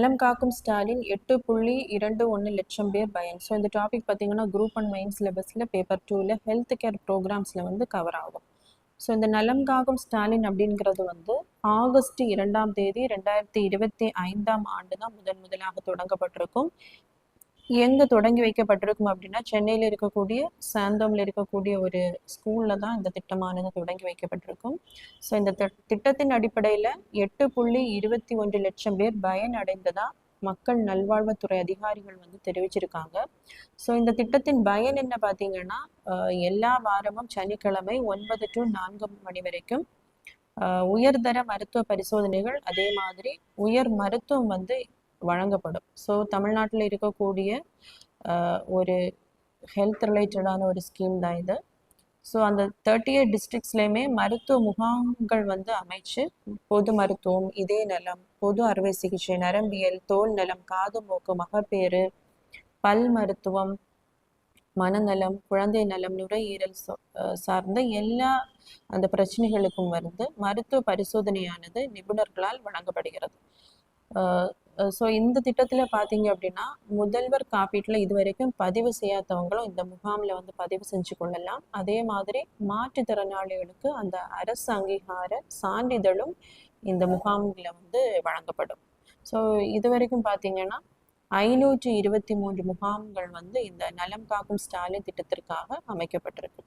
நலம் காக்கும் ஸ்டாலின் 8.21 லட்சம் பேர் பயன். ஸோ இந்த டாபிக் பார்த்தீங்கன்னா குரூப் அண்ட் மெயின் சிலபஸில் பேப்பர் 2ல் ஹெல்த் கேர் ப்ரோக்ராம்ஸில் வந்து கவர் ஆகும். ஸோ இந்த நலம் காக்கும் ஸ்டாலின் அப்படிங்கிறது வந்து ஆகஸ்ட் 2ஆம் தேதி 2025ஆம் ஆண்டு தான் முதலாக தொடங்கப்பட்டிருக்கும். எங்கே தொடங்கி வைக்கப்பட்டிருக்கும் அப்படின்னா சென்னையில் இருக்கக்கூடிய சாந்தோமில் இருக்கக்கூடிய ஒரு ஸ்கூலில் தான் இந்த திட்டமானது தொடங்கி வைக்கப்பட்டிருக்கும். ஸோ இந்த திட்டத்தின் அடிப்படையில் 8.21 லட்சம் பேர் பயன் அடைந்ததா மக்கள் நல்வாழ்வுத்துறை அதிகாரிகள் வந்து தெரிவிச்சிருக்காங்க. ஸோ இந்த திட்டத்தின் பயன் என்ன பார்த்தீங்கன்னா எல்லா வாரமும் சனிக்கிழமை 9 to 4 மணி வரைக்கும் உயர்தர மருத்துவ பரிசோதனைகள், அதே மாதிரி உயர் மருத்துவம் வந்து வழங்கப்படும். ஸோ தமிழ்நாட்டில் இருக்கக்கூடிய ஒரு ஹெல்த் ரிலேட்டடான ஒரு ஸ்கீம் தான் இது. ஸோ அந்த 38 டிஸ்ட்ரிக்ட்ஸ்லையுமே மருத்துவ முகாம்கள் வந்து அமைச்சு பொது மருத்துவம், இதய நலம், பொது அறுவை சிகிச்சை, நரம்பியல், தோல் நலம், காது மூக்கு, மகப்பேறு, பல் மருத்துவம், மனநலம், குழந்தை நலம், நுரையீரல் சார்ந்த எல்லா அந்த பிரச்சனைகளுக்கும் வந்து மருத்துவ பரிசோதனையானது நிபுணர்களால் வழங்கப்படுகிறது. ஸோ இந்த திட்டத்தில் பார்த்தீங்க அப்படின்னா முதல்வர் காப்பீட்டில் இதுவரைக்கும் பதிவு செய்யாதவங்களும் இந்த முகாமில் வந்து பதிவு செஞ்சு கொள்ளலாம். அதே மாதிரி மாற்றுத்திறனாளிகளுக்கு அந்த அரசு அங்கீகார சான்றிதழும் இந்த முகாம்களில் வந்து வழங்கப்படும். ஸோ இது வரைக்கும் பார்த்தீங்கன்னா 523 முகாம்கள் வந்து இந்த நலம் காக்கும் ஸ்டாலின் திட்டத்திற்காக அமைக்கப்பட்டிருக்கு.